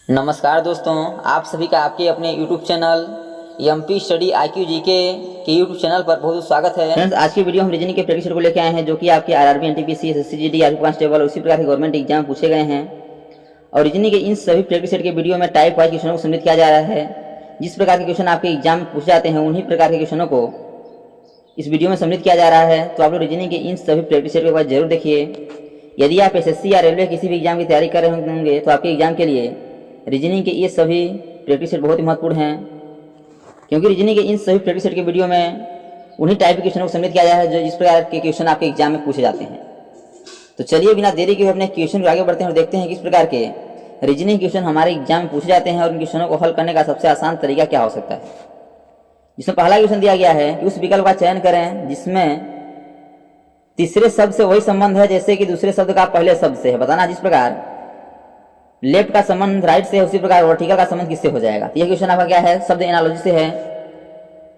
नमस्कार दोस्तों, आप सभी का आपके अपने YouTube channel MP study IQ GK के YouTube चैनल पर बहुत स्वागत है। फ्रेंड्स, आज की वीडियो हम रीजनिंग के प्रैक्टिस को लेकर आए हैं जो कि आपके RRB, NTPC, SSC GD, RP constable और उसी प्रकार के गवर्नमेंट एग्जाम पूछे गए हैं। और रीजनिंग के इन सभी प्रैक्टिस सेट के वीडियो में टाइप वाइज क्वेश्चनों को सम्मिलित किया जा रहा है। जिस प्रकार के क्वेश्चन आपके एग्जाम में पूछे जाते हैं उन्हीं प्रकार के क्वेश्चनों को इस वीडियो में सम्मिलित किया जा रहा है। तो आप लोग रीजनिंग के इन सभी प्रैक्टिस सेट के बाद जरूर देखिए। यदि आप एसएससी या रेलवे किसी भी एग्जाम की तैयारी कर रहे होंगे तो आपके एग्जाम के लिए रीजनिंग के ये सभी प्रैक्टिस सेट बहुत ही महत्वपूर्ण हैं, क्योंकि रीजनिंग के इन सभी प्रैक्टिस सेट के वीडियो में उन्हीं टाइप के क्वेश्चन को सम्मिलित किया जाए है जो जिस प्रकार के क्वेश्चन आपके एग्जाम में पूछे जाते हैं। तो चलिए बिना देरी के अपने क्वेश्चन को आगे बढ़ते हैं और देखते हैं किस प्रकार के रीजनिंग क्वेश्चन हमारे एग्जाम में पूछे जाते हैं और उन क्वेश्चनों को हल करने का सबसे आसान तरीका क्या हो सकता है। जिसमें पहला क्वेश्चन दिया गया है कि उस विकल्प का चयन करें जिसमें तीसरे शब्द से वही संबंध है जैसे कि दूसरे शब्द का पहले शब्द से है। बताना जिस प्रकार लेफ्ट का संबंध राइट से है उसी प्रकार वर्टिकल का संबंध किससे हो जाएगा। तो यह क्वेश्चन आपका क्या है, शब्द एनालॉजी से है।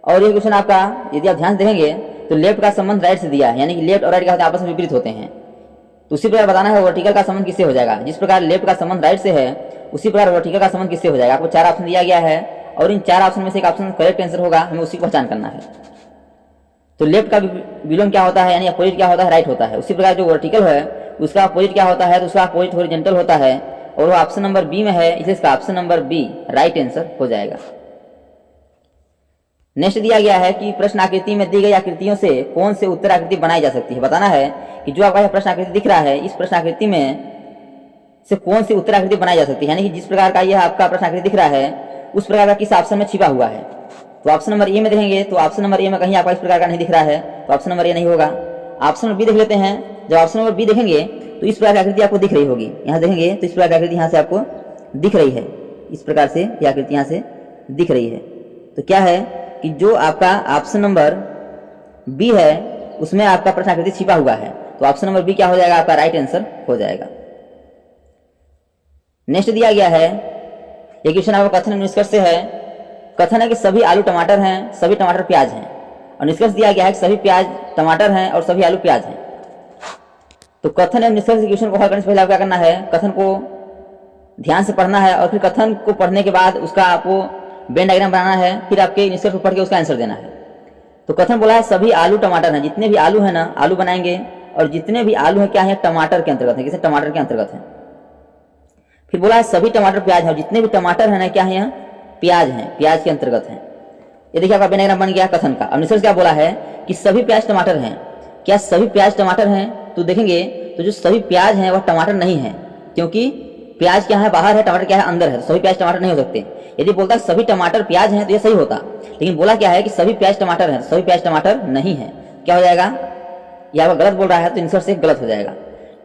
और ये क्वेश्चन आपका यदि आप ध्यान से देखेंगे तो लेफ्ट का संबंध राइट से दिया है, यानी कि लेफ्ट और राइट का आपस में विपरीत होते हैं। तो उसी प्रकार बताना है वर्टिकल का संबंध किससे हो जाएगा। जिस प्रकार लेफ्ट का संबंध राइट से है उसी प्रकार वर्टिकल का संबंध किससे हो जाएगा। आपको 4 ऑप्शन दिया गया है और इन 4 ऑप्शन में से एक ऑप्शन करेक्ट आंसर होगा, हमें उसी को पहचान करना है। तो लेफ्ट का विलोम क्या होता है, यानी अपोजिट क्या होता है, राइट होता है। उसी प्रकार जो वर्टिकल है उसका अपोजिट क्या होता है, तो उसका अपोजिट हॉरिजॉन्टल होता है और वो ऑप्शन नंबर बी में है, इसलिए इसका option number B right answer हो जाएगा। नेक्स्ट दिया गया है कि प्रश्न आकृति में दी गई आकृतियों से कौन से उत्तर आकृति बनाई जा सकती है। बताना है कि जो आपका प्रश्न आकृति दिख रहा है इस प्रश्न आकृति में से कौन सी उत्तर आकृति बनाई जा सकती है, यानी कि जिस प्रकार का यह आपका प्रश्न आकृति दिख रहा है उस प्रकार का किस ऑप्शन में छिपा हुआ है। तो ऑप्शन नंबर ए में देखेंगे तो ऑप्शन नंबर ए में कहीं आपका इस प्रकार का नहीं दिख रहा है, तो ऑप्शन नंबर ए नहीं होगा। ऑप्शन नंबर बी देख लेते हैं। जब ऑप्शन नंबर बी देखेंगे तो इस प्रकार की आकृति आपको दिख रही होगी। यहाँ देखेंगे तो इस प्रकार की आकृति यहाँ से आपको दिख रही है, इस प्रकार से यह आकृति यहाँ से दिख रही है। तो क्या है कि जो आपका ऑप्शन नंबर बी है उसमें आपका प्रश्न आकृति छिपा हुआ है, तो ऑप्शन नंबर बी क्या हो जाएगा, आपका राइट आंसर हो जाएगा। नेक्स्ट दिया गया है ये क्वेश्चन आपका कथन निष्कर्ष से है। कथन है कि सभी आलू टमाटर हैं, सभी टमाटर प्याज हैं, और निष्कर्ष दिया गया है कि सभी प्याज टमाटर हैं और सभी आलू प्याज हैं। तो कथन एवं निष्कर्ष क्वेश्चन को हल करने से पहले आपको क्या करना है, कथन को ध्यान से पढ़ना है और फिर कथन को पढ़ने के बाद उसका आपको वेन डायग्राम बनाना है, फिर आपके निष्कर्ष को पढ़ के उसका आंसर देना है। तो कथन बोला है सभी आलू टमाटर हैं, जितने भी आलू है ना आलू बनाएंगे, और जितने भी आलू है क्या है, टमाटर के अंतर्गत है, किसे टमाटर के अंतर्गत है। फिर बोला है सभी टमाटर प्याज है, और जितने भी टमाटर है ना क्या है, प्याज हैं, प्याज के अंतर्गत हैं। ये देखिए आपका वेन डायग्राम बन गया कथन का। अब निष्कर्ष क्या बोला है कि सभी प्याज टमाटर हैं, क्या सभी प्याज टमाटर हैं। तो देखेंगे तो जो सभी प्याज हैं वह टमाटर नहीं है, क्योंकि प्याज क्या है बाहर है, टमाटर क्या है अंदर है, तो सभी प्याज टमाटर नहीं हो सकते। यदि बोलता है सभी टमाटर प्याज हैं तो ये सही होता, लेकिन बोला क्या है कि सभी प्याज टमाटर हैं, सभी प्याज टमाटर नहीं है, क्या हो जाएगा, यह गलत बोल रहा है, तो निष्कर्ष एक गलत हो जाएगा।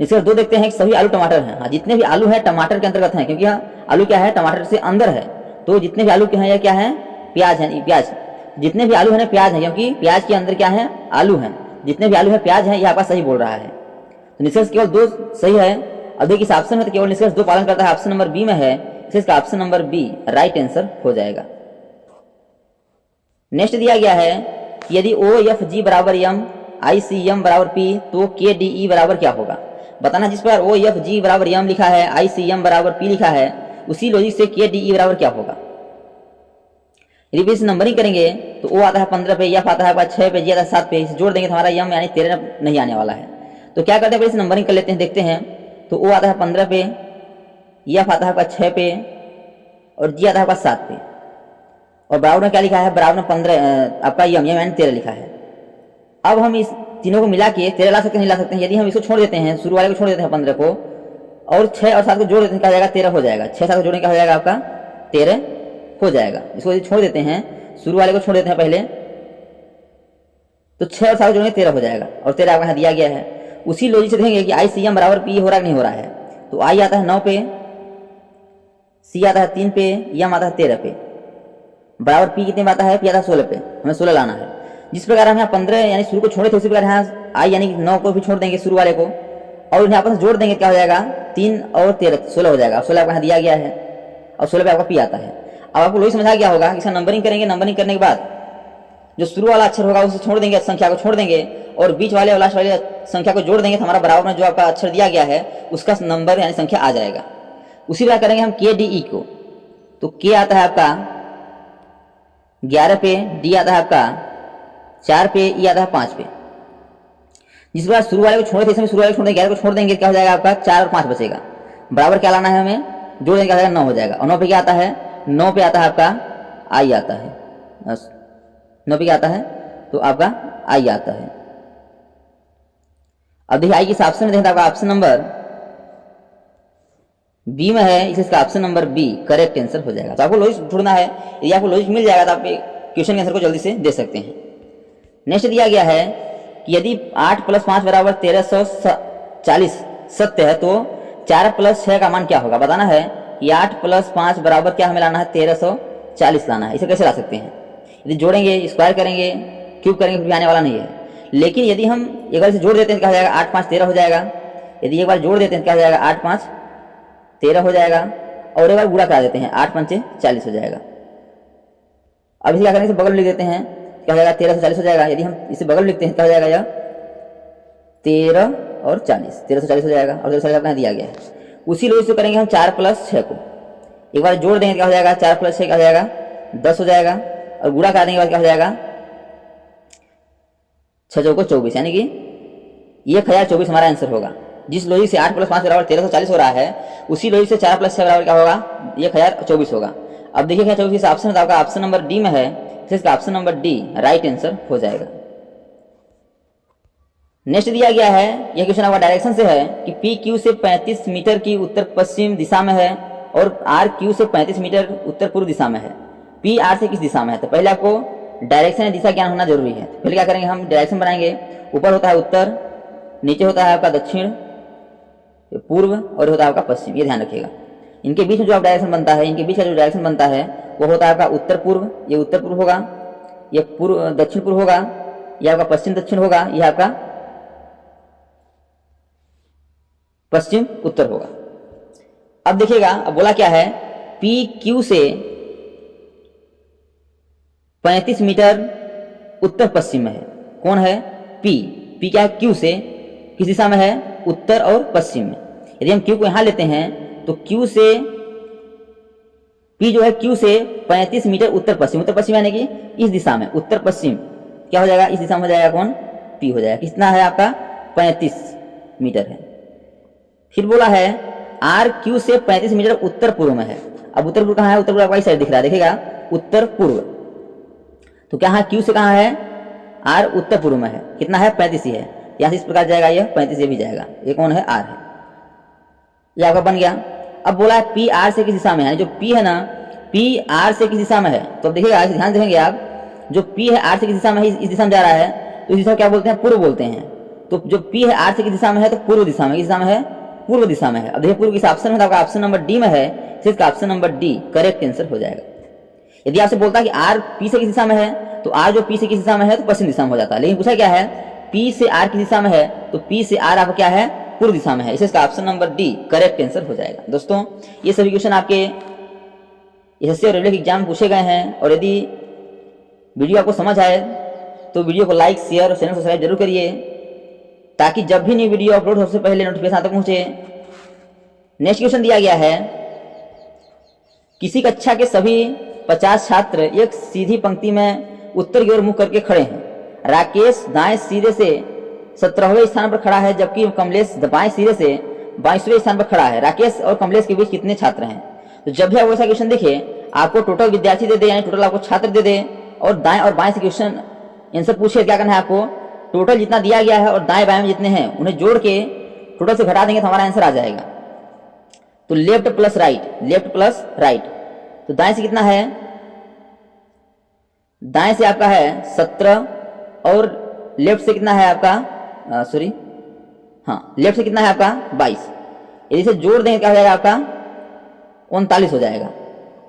निष्कर्ष 2 देखते हैं कि सभी आलू टमाटर हैं। हाँ, जितने भी आलू है टमाटर के अंतर्गत हैं, क्योंकि आलू क्या है टमाटर से अंदर है, तो जितने भी आलू के हैं यह क्या है, प्याज है। प्याज जितने भी आलू है प्याज है, क्योंकि प्याज के अंदर क्या है, आलू है। जितने भी आलू है प्याज है, यह आपका सही बोल रहा है। तो निष्कर्ष केवल 2 सही है। अब देखिए इस ऑप्शन में तो केवल निष्कर्ष 2 पालन करता है, ऑप्शन नंबर बी में है, इसलिए इसका option number B right answer हो जाएगा। नेक्स्ट दिया गया है यदि ओ एफ जी बराबर एम, आई सी एम बराबर पी, तो के डी ई बराबर क्या होगा। बताना जिस पर ओ एफ जी बराबर एम लिखा है, आई सी एम बराबर पी लिखा है, उसी लॉजिक से के डी ई बराबर क्या होगा। यदि भी इस नंबरिंग करेंगे तो ओ आता है 15 पे, एफ आता है 6 पे, जी आता है 7 पे, इसे जोड़ देंगे तो हमारा एम यानी 13 नहीं आने वाला है। तो क्या करते हैं, इस नंबरिंग कर लेते हैं, देखते हैं। तो ओ आता है 15 पे, एफ आता है 6 पे और जी आता है 7 पे, और बराबर में क्या लिखा है, बराबर में 15 आपका एम यानी 13 लिखा है। अब हम इस तीनों को मिला के 13 ला सकते हैं, नहीं ला सकते हैं। यदि हम इसको छोड़ देते हैं, शुरू वाले को छोड़ देते हैं 15 को, और 6 और 7 को जोड़ देते हैं, क्या हो जाएगा, 13 हो जाएगा। 6 7 को जोड़ने क्या हो जाएगा, आपका 13 हो जाएगा। इसको यदि छोड़ देते हैं, शुरू वाले को छोड़ देते हैं पहले, तो 6 और 7 को जोड़ेंगे 13 हो जाएगा, और 13 आपका यहाँ दिया गया है। उसी लॉजिक से देखेंगे कि आई सी एम बराबर पी हो रहा है नहीं हो रहा है। तो आई आता है 9 पे, सी आता है 3 पे, एम आता है 13 पे, बराबर पी कितने में आता है, पी आता है 16 पे, हमें 16 लाना है। जिस प्रकार हम यहाँ 15 यानी शुरू को छोड़े थे उसी प्रकार यहाँ आई यानी 9 को भी छोड़ देंगे शुरू वाले को, और इन्हें आपस जोड़ देंगे, क्या हो जाएगा, 3 और 13 16 हो जाएगा। 16 आपका यहाँ दिया गया है और 16 पे आपका पी आता है। अब आपको लोही समझा गया होगा कि इसका नंबरिंग करेंगे, नंबरिंग करने के बाद जो शुरू वाला अक्षर होगा उसे छोड़ देंगे, संख्या को छोड़ देंगे, और बीच वाले और लास्ट वाले संख्या को जोड़ देंगे, तो हमारा बराबर में जो आपका अक्षर दिया गया है उसका नंबर यानी संख्या आ जाएगा। उसी प्रकार करेंगे हम के डी ई को, तो के आता है आपका 11 पे, डी आता है आपका 4 पे, ई आता है 5 पे। जिस बार शुरू वाले को छोड़ देते, शुरू वाले को छोड़ देंगे, 11 को छोड़ देंगे, क्या हो जाएगा आपका 4 और 5 बचेगा। बराबर क्या लाना है हमें, जोड़ देंगे क्या हो जाएगा 9 हो जाएगा। और 9 पे क्या आता है, 9 पे आता है आपका आई आता है, 9 पे क्या आता है, तो आपका आई आता है। अब देखिए आई किस ऑप्शन में, देखिए आपका ऑप्शन नंबर बी में है, इसलिए इसका option number B correct answer हो जाएगा। तो आपको लॉजिक ढूंढना है, यदि आपको लॉजिक मिल जाएगा तो आप क्वेश्चन के आंसर को जल्दी से दे सकते हैं। नेक्स्ट दिया गया है कि यदि 8 + 5 = 1340 सत्य है तो 4 + 6 का मान क्या होगा। बताना है कि 8 + 5 बराबर क्या हमें लाना है, 1340 लाना है। इसे कैसे ला सकते हैं, यदि जोड़ेंगे, स्क्वायर करेंगे, क्यूब करेंगे, फिर भी आने वाला नहीं है। लेकिन यदि हम एक बार से जोड़ देते हैं तो क्या हो जाएगा, 8 × 5 = 13 हो जाएगा। यदि एक बार जोड़ देते हैं तो क्या हो जाएगा, 8 × 5 = 13 हो जाएगा। और एक बार गुणा करा देते हैं, 8 × 5 = 40 हो जाएगा। अब इसे क्या करेंगे, बगल में लिख देते हैं, क्या हो जाएगा 1340 हो जाएगा। यदि हम इसे बगल में लिखते हैं क्या हो जाएगा, यह 13 और 40, 1340 हो जाएगा। और 1340 अपना दिया गया है। उसी लोग से करेंगे हम 4 + 6 को, एक बार जोड़ देंगे क्या हो जाएगा, 4 + 6 क्या हो जाएगा, 10 हो जाएगा। और गुणा करा देंगे बाद क्या हो जाएगा, 6 × 4 = 24, यानी कि 1024 हमारा आंसर होगा। जिस लॉजिक से 8 + 5 = 1340 हो रहा है, उसी लॉजिक से 4 + 6 बराबर क्या होगा, 1024 होगा। अब देखिए क्या 24 ऑप्शन आपका ऑप्शन नंबर डी में है, इसका option number D right answer हो जाएगा। नेक्स्ट दिया गया है, यह क्वेश्चन आपका डायरेक्शन से है कि पी क्यू से 35 मीटर की उत्तर पश्चिम दिशा में है और आर क्यू से 35 मीटर उत्तर पूर्व दिशा में है। पी आर से किस दिशा में है। तो पहले आपको डायरेक्शन दिशा ज्ञान होना जरूरी है। पहले क्या करेंगे, हम डायरेक्शन बनाएंगे। ऊपर होता है उत्तर, नीचे होता है आपका दक्षिण, पूर्व और होता है आपका पश्चिम, ये ध्यान रखिएगा। इनके बीच में जो आप डायरेक्शन बनता है, इनके बीच का जो डायरेक्शन बनता है वो होता है आपका उत्तर पूर्व, ये उत्तर पूर्व होगा, ये पूर्व दक्षिण पूर्व होगा, ये आपका पश्चिम दक्षिण होगा, यह आपका पश्चिम उत्तर होगा। अब देखिएगा, अब बोला क्या है, पी क्यू से 35 मीटर उत्तर पश्चिम में है। कौन है, पी। पी क्या है, क्यू से किस दिशा में है, उत्तर और पश्चिम में। यदि हम क्यू को यहां लेते हैं तो क्यू से पी जो है, क्यू से 35 मीटर उत्तर पश्चिम, उत्तर पश्चिम यानी कि इस दिशा में, उत्तर पश्चिम क्या हो जाएगा, इस दिशा में हो जाएगा, कौन, पी हो जाएगा। कितना है आपका, 35 मीटर है। फिर बोला है आर क्यू से 35 मीटर उत्तर पूर्व में है। अब उत्तर पूर्व कहाँ है, उत्तर पूर्व आपका इस साइड दिख रहा है, देखिएगा उत्तर पूर्व। तो क्या है, क्यू से कहाँ है, आर उत्तर पूर्व में है, कितना है, 35 ही है। यहाँ से इस प्रकार जाएगा, यह 35 ये भी जाएगा, ये कौन है, आर है, ये आपका बन गया। अब बोला है पी आर से किस दिशा में है, जो पी है ना, पी आर से किस दिशा में है। तो अब देखिएगा, ध्यान देखेंगे आप, जो पी है आर से किस दिशा में है, इस दिशा में जा रहा है, तो इस दिशा क्या बोलते हैं, पूर्व बोलते हैं। तो जो पी है आर से किस दिशा में है, तो पूर्व दिशा में, किस दिशा में है, पूर्व दिशा में है। अब देखिए पूर्व किस ऑप्शन में, आपका ऑप्शन नंबर डी में है, इसका option number D correct answer हो जाएगा। यदि आपसे बोलता है कि आर पी से किस दिशा में है, तो आर जो पी से किस दिशा में है, तो पश्चिम दिशा में हो जाता है। लेकिन पूछा क्या है, पी से आर किस दिशा में है, तो पी से आर आपका क्या है, पूर्व दिशा में है, इसका option number D correct answer हो जाएगा। दोस्तों ये सभी क्वेश्चन आपके एसएससी और रेलवे के एग्जाम में पूछे गए हैं। और यदि वीडियो आपको समझ आए तो वीडियो को लाइक, शेयर और चैनल सब्सक्राइब जरूर करिए, ताकि जब भी नई वीडियो अपलोड हो सबसे पहले नोटिफिकेशन आप तक पहुंचे। नेक्स्ट क्वेश्चन दिया गया है, किसी कक्षा के सभी 50 छात्र एक सीधी पंक्ति में उत्तर की ओर मुख करके खड़े हैं। राकेश दाएं सिरे से 17वें स्थान पर खड़ा है, जबकि कमलेश बाएं सिरे से 22वें स्थान पर खड़ा है। राकेश और कमलेश के बीच कितने छात्र हैं। तो जब भी आप ऐसा क्वेश्चन देखे, आपको टोटल विद्यार्थी दे दे, यानी टोटल आपको छात्र दे दे, और दाएं और बाएं से क्वेश्चन आंसर पूछे, क्या करना है आपको, टोटल जितना दिया गया है और दाएं बाएं में जितने हैं उन्हें जोड़ के टोटल से घटा देंगे तो हमारा आंसर आ जाएगा। तो left plus right, left plus right, तो दाएं से कितना है, दाएं से आपका है 17 और लेफ्ट से कितना है आपका, सॉरी हाँ, लेफ्ट से कितना है आपका 22। यदि से जोड़ देंगे क्या हो जाएगा आपका 39 हो जाएगा।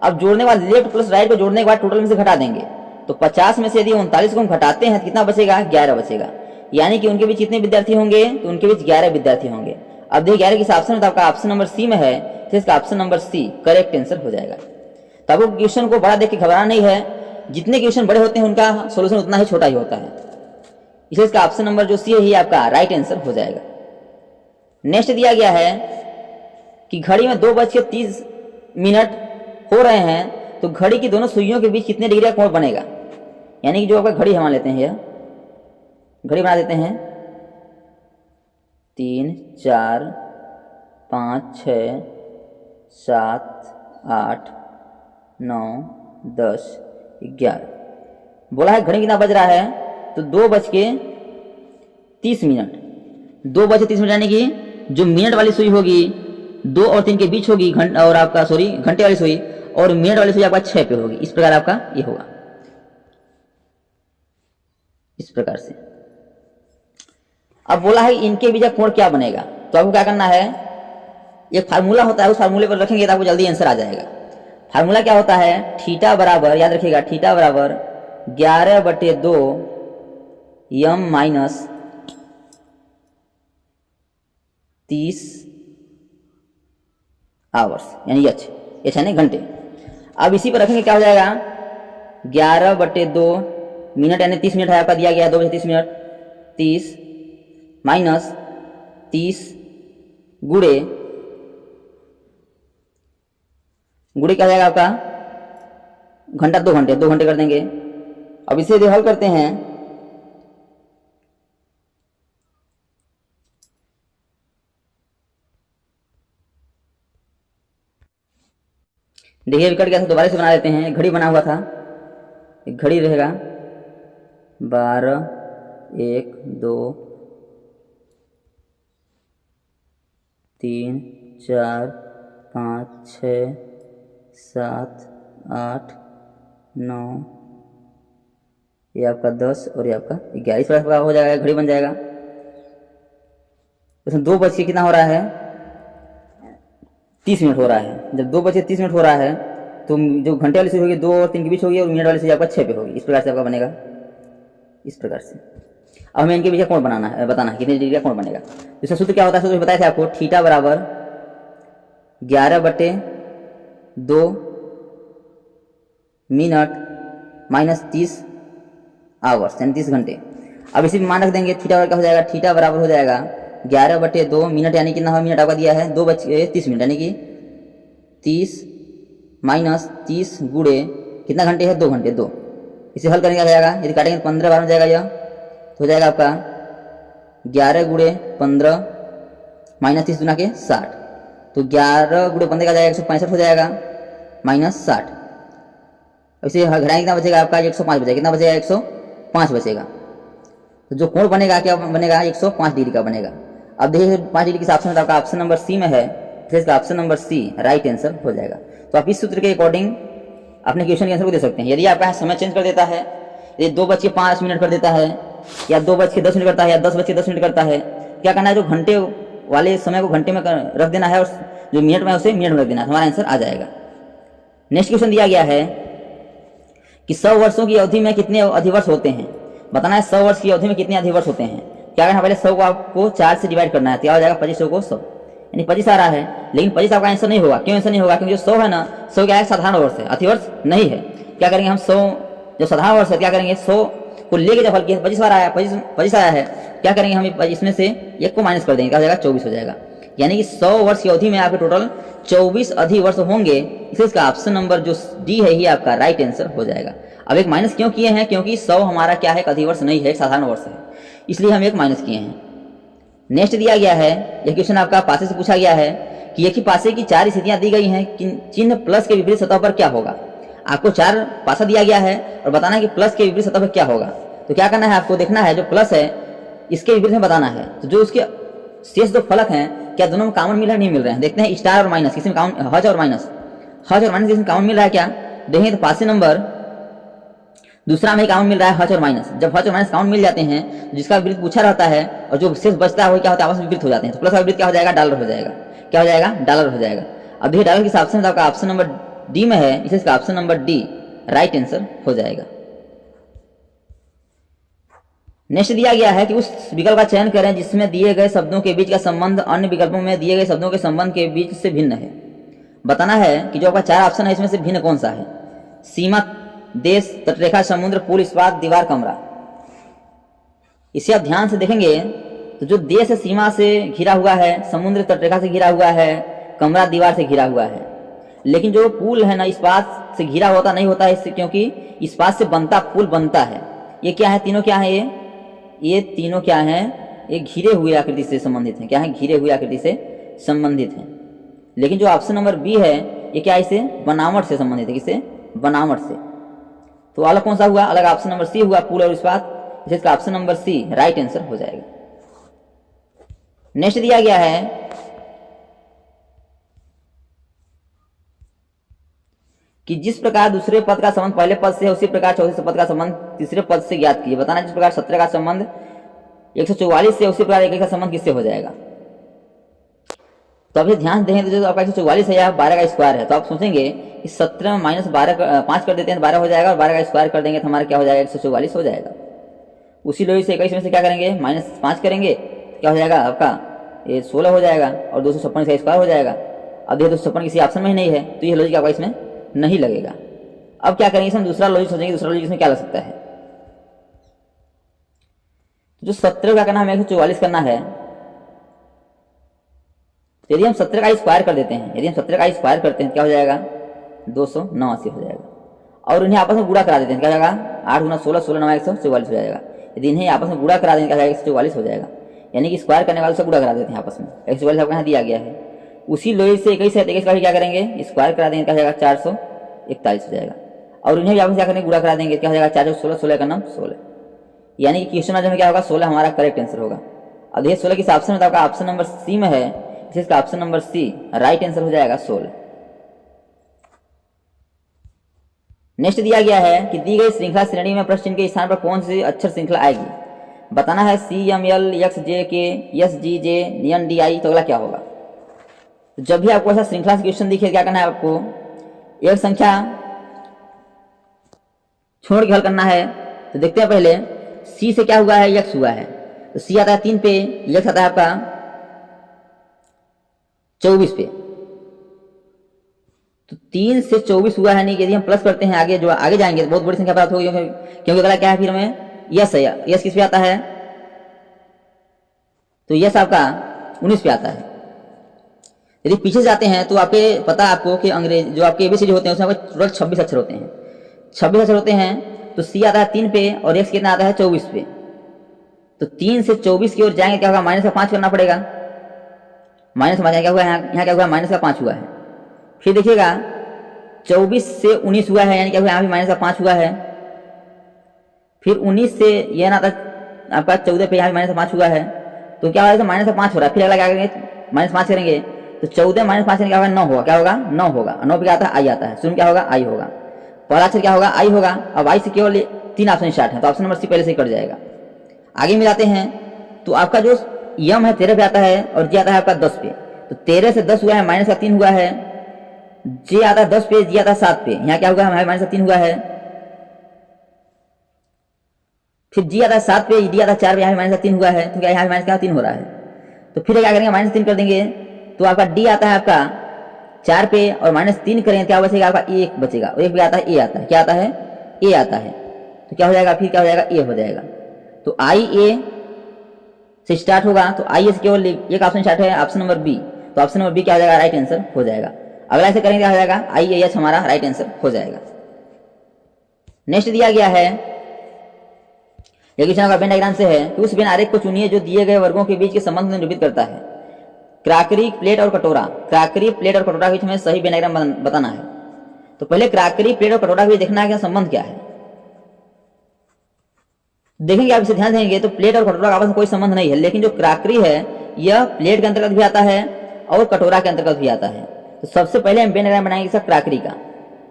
अब जोड़ने के बाद लेफ्ट प्लस राइट को जोड़ने के बाद टोटल में से घटा देंगे, तो 50 में से यदि 39 को हम घटाते हैं तो कितना बचेगा, 11 बचेगा। यानी कि उनके बीच कितने विद्यार्थी होंगे, तो उनके बीच 11 विद्यार्थी होंगे। अब देखिए 11 किस ऑप्शन में, तो आपका ऑप्शन नंबर सी में है, तो इसका option number C correct answer हो जाएगा। तब वो क्वेश्चन को बड़ा देख के घबराना नहीं है, जितने क्वेश्चन बड़े होते हैं उनका सोल्यूशन उतना ही छोटा ही होता है, इसलिए इसका ऑप्शन नंबर जो सी है ये आपका राइट आंसर हो जाएगा। नेक्स्ट दिया गया है कि घड़ी में 2:30 हो रहे हैं, तो घड़ी की दोनों सुइयों के बीच कितने डिग्री का कोण बनेगा। यानी कि जो आपका घड़ी हम मान लेते हैं, यह घड़ी बना देते हैं 3, 4, 5, 6, 7, 8, 9, 10, 11। बोला है घड़ी कितना बज रहा है, तो 2:30। 2:30 यानी कि जो मिनट वाली सुई होगी 2 और 3 के बीच होगी, और आपका घंटे वाली सुई, और मिनट वाली सुई आपका 6 पे होगी। इस प्रकार आपका ये होगा, इस प्रकार से। अब बोला है इनके बीच का कोण क्या बनेगा, तो आपको क्या करना है, एक फार्मूला होता है, उस फार्मूले पर रखेंगे तो आपको जल्दी आंसर आ जाएगा। फार्मूला क्या होता है, थीटा बराबर, याद रखिएगा, थीटा बराबर 11/2 m माइनस 30 आवर्स, यानी एच यानी घंटे। अब इसी पर रखेंगे, क्या हो जाएगा, 11/2 मिनट यानी 30 मिनट है आपका दिया गया है, 2:30, 30 माइनस 30 गुड़े क्या हो जाएगा आपका घंटा, 2 घंटे, 2 घंटे कर देंगे। अब इसे यदि हल करते हैं, देखिए अभी कट गया था, दोबारा से बना लेते हैं। घड़ी बना हुआ था, एक घड़ी रहेगा 12, 1, 2, 3, 4, 5, 6, 7, 8, 9, ये आपका 10 और ये आपका 11। इस प्रकार हो जाएगा, घड़ी बन जाएगा। इसमें 2 कितना हो रहा है, 30 मिनट हो रहा है। जब 2:30 हो रहा है, तो जो घंटे वाली सुई होगी 2 और 3 के बीच होगी, और मिनट वाली सुई आपका 6 पे होगी। इस प्रकार से आपका बनेगा, इस प्रकार से। अब हमें इनके बीच कोण बताना है कितने डिग्री का कोण बनेगा। इसका सूत्र क्या होता है, सूत्र बताया था आपको, थीटा बराबर 11/2 मिनट माइनस 30 आवर्स, यानी 30 घंटे। अब इसी में मान रख देंगे, थीटा का हो जाएगा, थीटा बराबर हो जाएगा 11/2 मिनट, यानी कितना मिनट आपका दिया है 2:30 मिनट, यानी कि 30 माइनस 30 गुड़े कितना घंटे है, 2 घंटे, 2। इसे हल करने का जाएगा, यदि काटेंगे तो 15 बार में जाएगा, यह तो हो जाएगा आपका 11 गुड़े 15 माइनस 30 दुना के 60, तो 11 गुड़े 15 का जाएगा 165 हो जाएगा, माइनस 60। इसे घटाएंगे कितना बचेगा आपका, 105 बचेगा। कितना बचेगा, 105 बचेगा। तो जो कोण बनेगा क्या बनेगा, 105 डिग्री का बनेगा। अब देखिए 5 डिग्री किस ऑप्शन में, आपका ऑप्शन नंबर सी में है, तो इसका option number C right answer हो जाएगा। तो आप इस सूत्र के अकॉर्डिंग अपने क्वेश्चन के आंसर को दे सकते हैं। यदि आपका समय चेंज कर देता है, यदि 2:05 कर देता है, या 2:10 करता है, या 10:10 करता है, क्या करना है, जो घंटे वाले समय को घंटे में रख देना है, और जो मिनट में उसे मिनट में रख देना है, हमारा आंसर आ जाएगा। नेक्स्ट क्वेश्चन दिया गया है कि 100 वर्षों की अवधि में कितने अधिवर्ष होते हैं। बताना है 100 वर्ष की अवधि में कितने अधिवर्ष होते हैं। क्या करना है, पहले 100 को आपको 4 से डिवाइड करना है, क्या हो जाएगा, 25 को 100, यानी 25 आ रहा है। लेकिन 25 आपका आंसर नहीं होगा। क्यों आंसर नहीं होगा, क्योंकि जो 100 है ना, 100 क्या है, साधारण वर्ष है, अतिवर्ष नहीं है। क्या करेंगे हम, 100 जो साधारण वर्ष है, क्या करेंगे, 100 को लेके जब हल किया 25 बार आया, 25 आया है, क्या करेंगे हम, इसमें से 1 को माइनस कर देंगे, क्या हो जाएगा, 24 हो जाएगा। यानी कि 100 वर्ष की अवधि में आपके टोटल 24 अधिवर्ष होंगे। इसलिए इसका ऑप्शन नंबर जो डी है, ये आपका राइट आंसर हो जाएगा। अब एक माइनस क्यों किए हैं, क्योंकि 100 हमारा क्या है, एक अधिवर्ष नहीं है, एक साधारण वर्ष है, इसलिए हम एक माइनस किए हैं। नेक्स्ट दिया गया है, यह क्वेश्चन आपका पासे से पूछा गया है कि एक ही पासे की 4 स्थितियां दी गई हैं, चिन्ह प्लस के विपरीत सतह पर क्या होगा। आपको 4 पासा दिया गया है और बताना है कि प्लस के विपरीत सतह पर क्या होगा। तो क्या करना है, आपको देखना है जो प्लस है इसके विपरीत में बताना है। तो जो उसके शेष 2 फलक हैं, क्या दोनों में कॉमन मिल रहा है, नहीं मिल रहे हैं। देखते हैं स्टार और माइनस, किसी में कॉमन, हज और माइनस किसी में कॉमन मिल रहा है क्या, देखें तो पासे नंबर दूसरा में कॉमन मिल रहा है हज और माइनस। जब हज और माइनस कॉमन मिल जाते हैं, जिसका विपरीत पूछा रहता है और जो शेष बचता है वो क्या होता है, आपस में विपरीत हो जाते हैं। तो प्लस का विपरीत क्या हो जाएगा, डॉलर हो जाएगा। क्या हो जाएगा, डॉलर हो जाएगा। अब देखिए डॉलर किस ऑप्शन में, आपका ऑप्शन नंबर डी में है, इसलिए इसका option number D right answer हो जाएगा। नेक्स्ट दिया गया है कि उस विकल्प का चयन करें जिसमें दिए गए शब्दों के बीच का संबंध अन्य विकल्पों में दिए गए शब्दों के संबंध के बीच से भिन्न है। बताना है कि जो आपका 4 ऑप्शन है इसमें से भिन्न कौन सा है। सीमा, देश, तटरेखा, समुद्र, पुल, इस्पात, दीवार, कमरा। इसे आप ध्यान से देखेंगे तो जो देश सीमा से घिरा हुआ है, समुद्र तटरेखा से घिरा हुआ है, कमरा दीवार से घिरा हुआ है। लेकिन जो पुल है ना इस्पात से घिरा होता नहीं होता है, इससे क्योंकि इस्पात से बनता पुल बनता है। ये क्या है, तीनों क्या है, ये तीनों क्या है, ये घिरे हुए आकृति से संबंधित हैं। क्या है, घिरे हुए आकृति से संबंधित हैं। लेकिन जो ऑप्शन नंबर बी है ये क्या है, इसे बनावट से संबंधित है। किससे, बनावट से। तो अलग कौन सा हुआ, अलग ऑप्शन नंबर सी हुआ, पुल और इस्पात। इसका option number C right answer हो जाएगा। नेक्स्ट दिया गया है कि जिस प्रकार दूसरे पद का संबंध पहले पद से है उसी प्रकार चौथे पद का संबंध तीसरे पद से ज्ञात कीजिए। बताना जिस प्रकार 17 का संबंध 144 से उसी प्रकार 1 का संबंध किससे हो जाएगा। तो अभी ध्यान दें तो जो आपका 144 है या 12 का स्क्वायर है, तो आप सोचेंगे कि 17 माइनस 5 कर देते हैं तो 12 हो जाएगा, और 12 का स्क्वायर कर देंगे तो हमारा क्या हो जाएगा, 144 हो जाएगा। उसी लोही से 21 में से क्या करेंगे, -5 करेंगे तो क्या हो जाएगा आपका, ये 16 हो जाएगा, और 256 का स्क्वायर हो जाएगा। अब ये 256 किसी ऑप्शन में ही नहीं है, तो ये लॉजिक आपका इसमें नहीं लगेगा। अब क्या करेंगे, इसमें दूसरा लॉजिक सोचेंगे, दूसरा लॉजिक इसमें क्या लग सकता है। जो 17 का करना हमें 144 करना है, तो यदि हम 17 का स्क्वायर कर देते हैं, यदि हम 17 का स्क्वायर करते हैं क्या हो जाएगा, 289 हो जाएगा। और इन्हें आपस में गुणा करा देते हैं, क्या हो जाएगा, 8 गुना 16, 16 9 144 हो जाएगा। यदि इन्हें आपस में गुणा करा देंगे क्या हो जाएगा, 144 हो जाएगा। यानी कि स्क्वायर करने वाले से गुणा करा देते हैं आपस में, 144 आपको यहाँ दिया गया है। उसी लोही से 21 है, 21 का भी क्या करेंगे, स्क्वायर करा देंगे, क्या हो जाएगा, 441 हो जाएगा। और इन्हें भी आपस में क्या करेंगे, गुणा करा देंगे, क्या हो जाएगा, 4 16, 16 का नाम 16। यानी कि क्वेश्चन में क्या होगा, 16 हमारा करेक्ट आंसर होगा। अब ये 16 किस ऑप्शन में था, आपका ऑप्शन नंबर सी में है, इसका option number C right answer हो जाएगा 16। नेक्स्ट दिया गया है कि दी गई श्रृंखला श्रेणी में प्रश्न चिन्ह के स्थान पर कौन सी अक्षर श्रृंखला आएगी। बताना है CML XJK SGJ NDI, तो अगला क्या होगा। तो जब भी आपको ऐसा श्रृंखला से क्वेश्चन दिखे क्या करना है, आपको एक संख्या छोड़ के हल करना है। तो देखते हैं पहले C से क्या हुआ है, X हुआ है, तो C आता है 3 पे, X आता है आपका 24 पे। तो 3 से 24 हुआ है, नहीं यदि हम प्लस करते हैं आगे, जो आगे जाएंगे तो बहुत बड़ी संख्या प्राप्त होगी, क्योंकि अगला क्या है फिर हमें यस है। यस किस पे आता है, तो यस आपका 19 पे आता है। यदि पीछे जाते हैं तो आपके पता आपको कि अंग्रेज जो आपके ABCD होते हैं उसमें टोटल 26 अक्षर होते हैं, 26 अक्षर होते हैं। तो C आता है 3 पे और X कितना आता है 24 पे। तो 3 से 24 की ओर जाएंगे क्या होगा, -5 करना पड़ेगा। -5 क्या हुआ है, यहाँ क्या हुआ, -5 हुआ है। फिर देखिएगा 24 से 19 हुआ है, यानी क्या हुआ, यहाँ भी -5 हुआ है। फिर 19 से यह ना आता आपका 14 पे, यहाँ भी -5 हुआ है। तो क्या होगा, -5 हो रहा है। फिर अगला क्या करेंगे, -5 करेंगे तो 14 -5 क्या होगा, 9 होगा। क्या होगा, 9 होगा। 9 पे क्या आता है, आई आता है। शुरू क्या होगा, आई होगा। पहला अक्षर क्या होगा, आई होगा। अब आई से केवल 3 ऑप्शन स्टार्ट है, तो ऑप्शन नंबर सी पहले से ही कट जाएगा। आगे में जाते हैं तो आपका जो यम है 13 पे आता है, और जी आता है आपका 10 पे। तो 13 से 10 हुआ है, -3 हुआ है। जे आता है 10 पे, जी आता है 7 पे, यहाँ क्या हुआ, हमारे -3 हुआ है। फिर जी आता है 7 पे, डी आता है 4 पे, यहाँ -3 हुआ है। तो क्या यहाँ -3 हो रहा है। तो फिर क्या करेंगे, -3 कर देंगे, तो आपका डी आता है आपका 4 पे, और -3 करेंगे क्या बचेगा, आपका 1 बचेगा। और 1 पे आता है ए आता है, क्या आता है, ए आता है। तो क्या हो जाएगा, फिर क्या हो जाएगा, ए हो जाएगा। तो आई ए से स्टार्ट होगा, तो आई ए से केवल एक ऑप्शन स्टार्ट है, ऑप्शन नंबर बी। तो ऑप्शन नंबर बी क्या हो जाएगा, राइट आंसर हो जाएगा। अगला ऐसे करेंगे क्या हो जाएगा, आई ए एच हमारा राइट आंसर हो जाएगा। नेक्स्ट दिया गया है, क्वेश्चन का वेन डायग्राम से है कि उस वेन आरेख को चुनिए जो दिए गए वर्गों के बीच के संबंध को निरूपित करता है। क्राकरी, प्लेट और कटोरा, क्राकरी, प्लेट और कटोरा के बीच में सही वेन डायग्राम बताना है। तो पहले क्राकरी, प्लेट और कटोरा के बीच देखना है कि संबंध क्या है। देखेंगे आप इसे ध्यान देंगे तो प्लेट और कटोरा का आपस में कोई संबंध नहीं है, लेकिन जो क्राकरी है यह प्लेट के अंतर्गत भी आता है और कटोरा के अंतर्गत भी आता है। तो सबसे पहले हम वेन डायग्राम बनाएंगे क्राकरी का,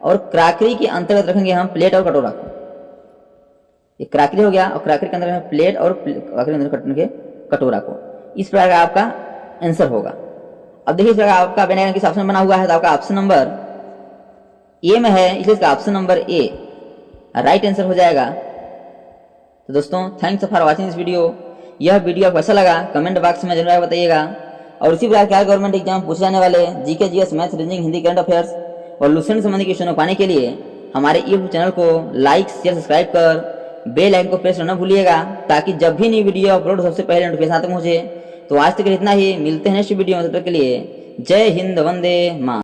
और क्राकरी के अंतर्गत रखेंगे हम प्लेट और कटोरा को। ये क्राकरी हो गया, और क्राकरी के अंदर प्लेट और क्राकरी के अंदर कटोरा को। इस प्रकार का आपका आंसर होगा। अब देखिए इस प्रकार आपका वेन डायग्राम किस ऑप्शन बना हुआ है, तो आपका ऑप्शन नंबर ए में है, इसलिए इसका option number A right answer हो जाएगा। तो दोस्तों thanks for watching this video. यह वीडियो आपको कैसा लगा कमेंट बॉक्स में जरूर बताइएगा। और इसी प्रकार के गवर्नमेंट एग्जाम पूछे जाने वाले GK, GS, maths, reasoning, Hindi, current affairs और लूसेंट संबंधी क्वेश्चन पाने के लिए हमारे यूट्यूब चैनल को लाइक, शेयर, सब्सक्राइब कर बेल आइकन को प्रेस करना भूलिएगा, ताकि जब भी नई वीडियो अपलोड सबसे पहले नोटिफिकेशन आते पहुंचे। तो आज तक इतना ही, मिलते हैं नेक्स्ट वीडियो में, तब तक के लिए जय हिंद, वंदे मातरम।